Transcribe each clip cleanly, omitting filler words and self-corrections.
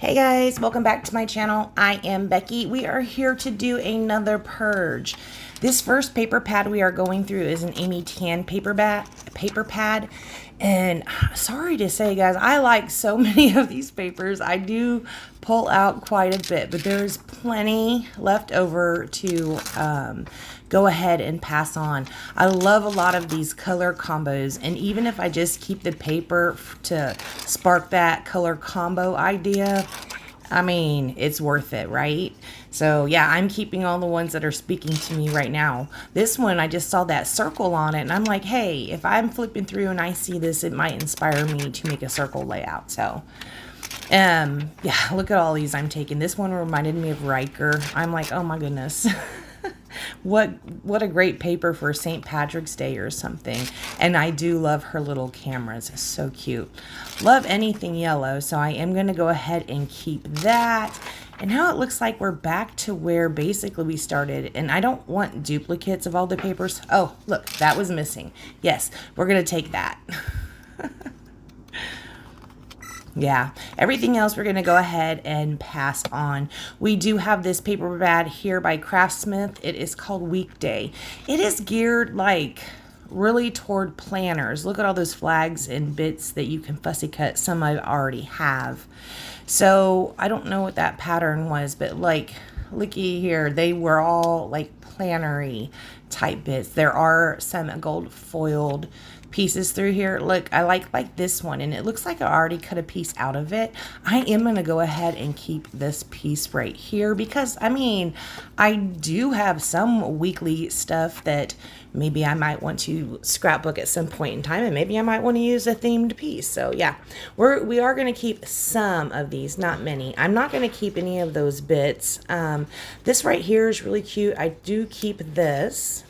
Hey guys, welcome back to my channel. I am Becky. We are here to do another purge. This first paper pad we are going through is an Amy Tan paper pad. And sorry to say guys, I like so many of these papers. I do pull out quite a bit, but there's plenty left over to go ahead and pass on. I love a lot of these color combos, and even if I just keep the paper to spark that color combo idea, I mean, it's worth it, right? So yeah, I'm keeping all the ones that are speaking to me right now. This one, I just saw that circle on it, and I'm like, hey, if I'm flipping through and I see this, it might inspire me to make a circle layout. So yeah, look at all these I'm taking. This one reminded me of Riker. I'm like, oh my goodness. What a great paper for St. Patrick's Day or something. And I do love her little cameras. It's so cute. Love anything yellow, so I am going to go ahead and keep that. And now it looks like we're back to where basically we started. And I don't want duplicates of all the papers. Oh, look, that was missing. Yes, we're going to take that. Yeah, everything else we're going to go ahead and pass on. We do have this paper pad here by Craftsmith. It is called Weekday. It is geared like really toward planners. Look at all those flags and bits that you can fussy cut. Some I already have. So I don't know what that pattern was, but like looky here, they were all like plannery type bits. There are some gold foiled pieces through here. Look, I like this one, and it looks like I already cut a piece out of it. I am going to go ahead and keep this piece right here because I mean, I do have some weekly stuff that maybe I might want to scrapbook at some point in time, and maybe I might want to use a themed piece. So yeah, we are going to keep some of these, not many. I'm not going to keep any of those bits. This right here is really cute. I do keep this.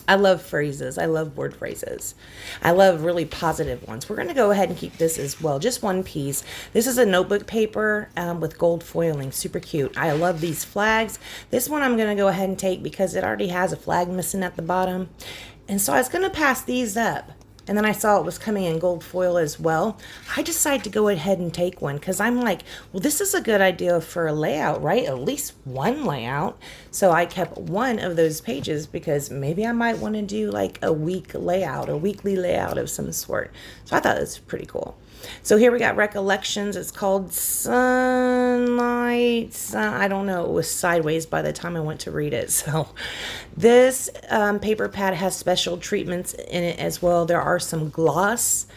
I love phrases. I love word phrases. I love really positive ones. We're going to go ahead and keep this as well. Just one piece. This is a notebook paper with gold foiling. Super cute. I love these flags. This one I'm going to go ahead and take because it already has a flag missing at the bottom. And so I was going to pass these up. And then I saw it was coming in gold foil as well. I decided to go ahead and take one because I'm like, well, this is a good idea for a layout, right? At least one layout. So I kept one of those pages because maybe I might want to do like a weekly layout of some sort. So I thought it was pretty cool. So here we got Recollections. It's called Sunlight. I don't know. It was sideways by the time I went to read it. So this paper pad has special treatments in it as well. There are some gloss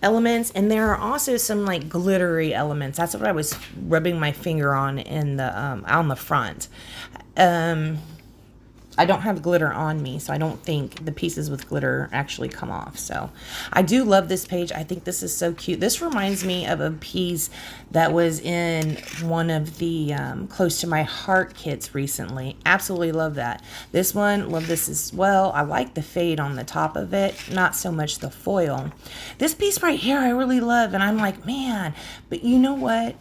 elements, and there are also some like glittery elements. That's what I was rubbing my finger on in the on the front. I don't have glitter on me, so I don't think the pieces with glitter actually come off. So I do love this page. I think this is so cute. This reminds me of a piece that was in one of the Close to My Heart kits recently. Absolutely love that. This one, love this as well. I like the fade on the top of it, not so much the foil. This piece right here I really love, and I'm like, man, but you know what?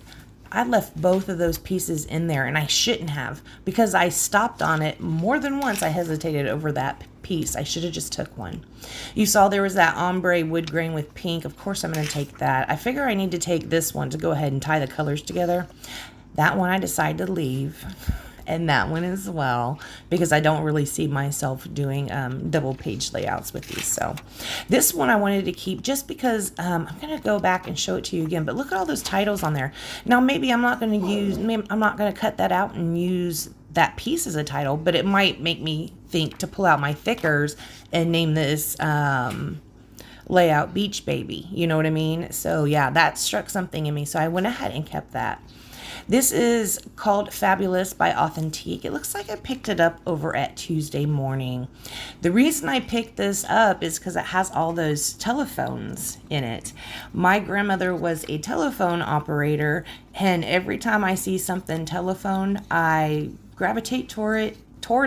I left both of those pieces in there, and I shouldn't have because I stopped on it more than once. I hesitated over that piece. I should have just took one. You saw there was that ombre wood grain with pink. Of course I'm going to take that. I figure I need to take this one to go ahead and tie the colors together. That one I decided to leave, and that one as well, because I don't really see myself doing double page layouts with these. So this one I wanted to keep just because I'm going to go back and show it to you again. But look at all those titles on there. Now maybe I'm not going to cut that out and use that piece as a title, but it might make me think to pull out my thickers and name this layout Beach Baby. You know what I mean? So yeah, that struck something in me. So I went ahead and kept that. This is called Fabulous by Authentique. It looks like I picked it up over at Tuesday Morning. The reason I picked this up is because it has all those telephones in it. My grandmother was a telephone operator, and every time I see something telephone, I gravitate toward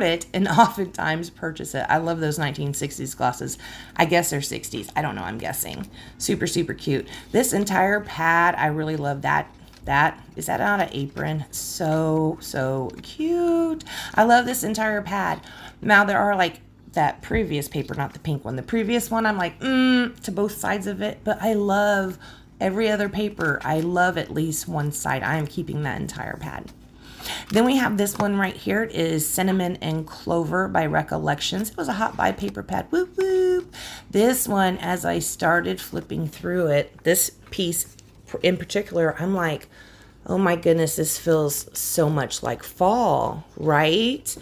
it and oftentimes purchase it. I love those 1960s glasses. I guess they're 60s. I don't know. I'm guessing. Super, super cute. This entire pad, I really love that. Is that on an apron? So cute. I love this entire pad. Now there are like that previous paper, not the pink one. The previous one, I'm like, to both sides of it. But I love Every other paper, I love at least one side. I am keeping that entire pad. Then we have this one right here. It is Cinnamon and Clover by Recollections. It was a hot buy paper pad. Whoop, whoop. This one, as I started flipping through it, this piece in particular, I'm like, oh my goodness, this feels so much like fall, right?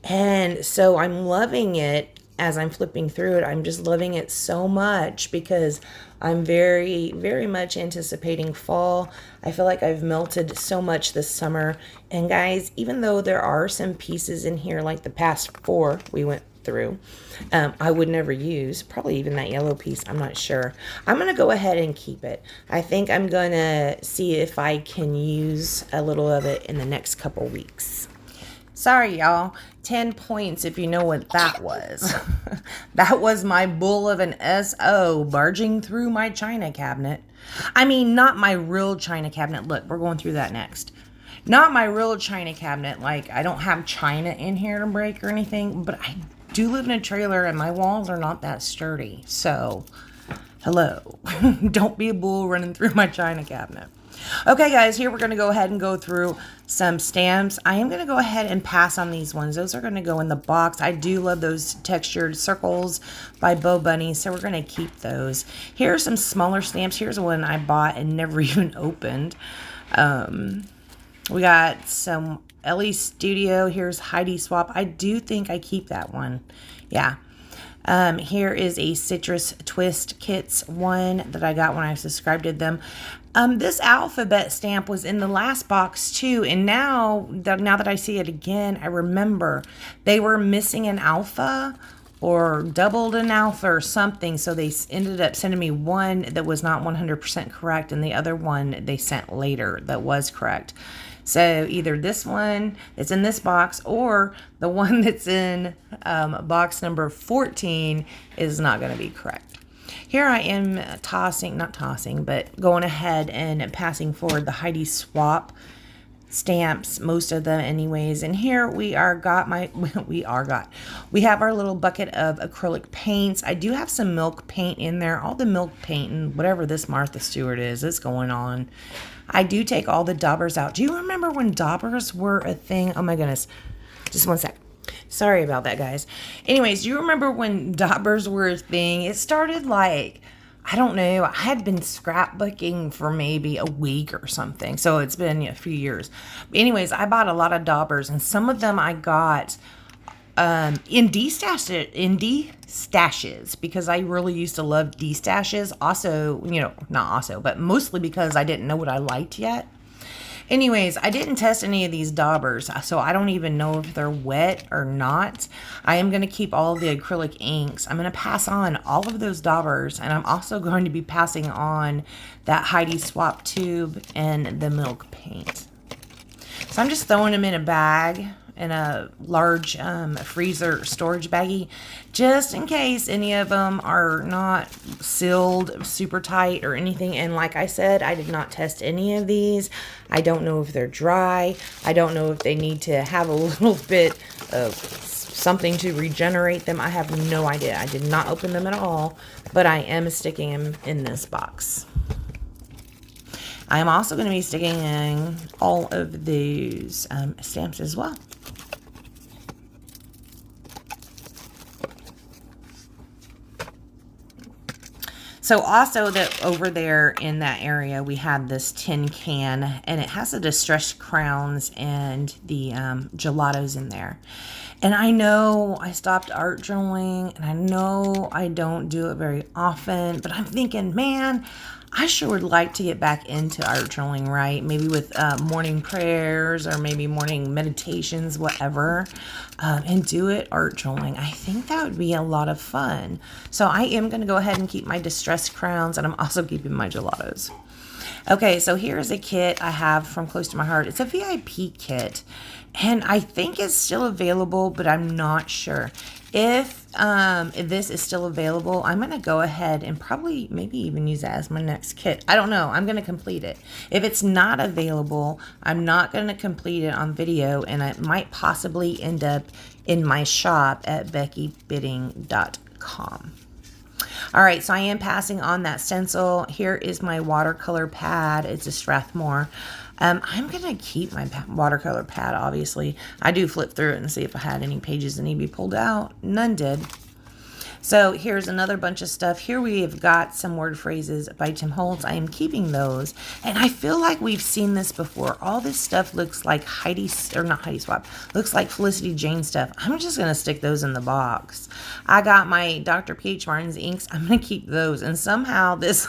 And so I'm loving it as I'm flipping through it. I'm just loving it so much because I'm very, very much anticipating fall. I feel like I've melted so much this summer. And guys, even though there are some pieces in here, like the past 4 we went through, I would never use, probably even that yellow piece, I'm not sure. I'm going to go ahead and keep it. I think I'm going to see if I can use a little of it in the next couple weeks. Sorry, y'all. 10 points if you know what that was. That was my bull of an SO barging through my china cabinet. I mean, not my real china cabinet. Look, we're going through that next. Not my real china cabinet. Like, I don't have china in here to break or anything, but I do live in a trailer and my walls are not that sturdy. So, hello. Don't be a bull running through my china cabinet. Okay, guys, here we're going to go ahead and go through some stamps. I am going to go ahead and pass on these ones. Those are going to go in the box. I do love those textured circles by Bo Bunny, so we're going to keep those. Here are some smaller stamps. Here's one I bought and never even opened. We got some Ellie Studio. Here's Heidi Swap. I do think I keep that one. Yeah. Here is a Citrus Twist Kits one that I got when I subscribed to them. This alphabet stamp was in the last box too, and now that I see it again, I remember they were missing an alpha or doubled an alpha or something, so they ended up sending me one that was not 100% correct, and the other one they sent later that was correct. So either this one that's in this box or the one that's in box number 14 is not going to be correct. Here I am but going ahead and passing forward the Heidi Swap stamps, most of them anyways. And here we have our little bucket of acrylic paints. I do have some milk paint in there. All the milk paint and whatever this Martha Stewart is going on. I do take all the daubers out. Do you remember when daubers were a thing? Oh my goodness. Just one sec. Sorry about that, guys. Anyways, do you remember when daubers were a thing? It started like, I don't know, I had been scrapbooking for maybe a week or something. So it's been a few years. Anyways, I bought a lot of daubers, and some of them I got in stashes because I really used to love stashes. Also, but mostly because I didn't know what I liked yet. Anyways, I didn't test any of these daubers, so I don't even know if they're wet or not. I am going to keep all of the acrylic inks. I'm going to pass on all of those daubers, and I'm also going to be passing on that Heidi Swap tube and the milk paint. So I'm just throwing them in a bag, in a large freezer storage baggie, just in case any of them are not sealed super tight or anything. And like I said, I did not test any of these. I don't know if they're dry. I don't know if they need to have a little bit of something to regenerate them. I have no idea. I did not open them at all, but I am sticking them in this box. I am also going to be sticking in all of these stamps as well. So also that over there in that area, we had this tin can, and it has the distressed crowns and the gelatos in there. And I know I stopped art journaling, and I know I don't do it very often, but I'm thinking, man, I sure would like to get back into art journaling, right? Maybe with morning prayers or maybe morning meditations, whatever, and do it art journaling. I think that would be a lot of fun. So I am going to go ahead and keep my distressed crowns, and I'm also keeping my gelatos. Okay, so here's a kit I have from Close to My Heart. It's a VIP kit, and I think it's still available, but I'm not sure. If this is still available, I'm going to go ahead and probably maybe even use that as my next kit. I don't know. I'm going to complete it. If it's not available, I'm not going to complete it on video, and it might possibly end up in my shop at beckybidding.com. All right, so I am passing on that stencil. Here is my watercolor pad. It's a Strathmore. I'm going to keep my watercolor pad, obviously. I do flip through it and see if I had any pages that need to be pulled out. None did. So here's another bunch of stuff. Here we have got some word phrases by Tim Holtz. I am keeping those. And I feel like we've seen this before. All this stuff looks like not Heidi Swap, looks like Felicity Jane stuff. I'm just going to stick those in the box. I got my Dr. P.H. Martin's inks. I'm going to keep those. And somehow this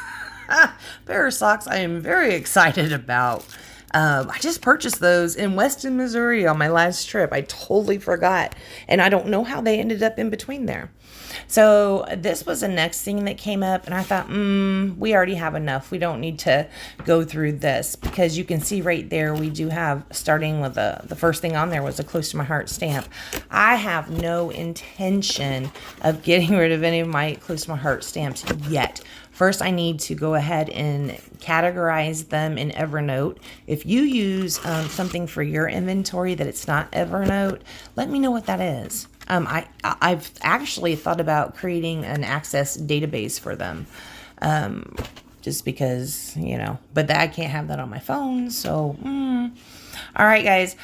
pair of socks I am very excited about. I just purchased those in Weston, Missouri on my last trip. I totally forgot. And I don't know how they ended up in between there. So this was the next thing that came up. And I thought, we already have enough. We don't need to go through this. Because you can see right there, we do have, starting with the first thing on there was a Close to My Heart stamp. I have no intention of getting rid of any of my Close to My Heart stamps yet. First, I need to go ahead and categorize them in Evernote. If you use something for your inventory that it's not Evernote, let me know what that is. I've actually thought about creating an Access database for them. Just because, you know, but I can't have that on my phone. So, all right, guys.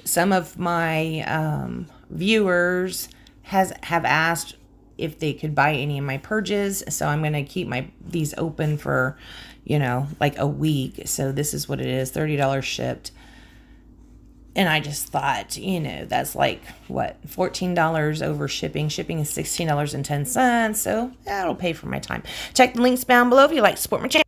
Some of my viewers have asked if they could buy any of my purges. So I'm going to keep these open for, you know, like a week. So this is what it is, $30 shipped. And I just thought, you know, that's like, what, $14 over shipping. Shipping is $16.10. So that'll pay for my time. Check the links down below if you'd like to support my channel.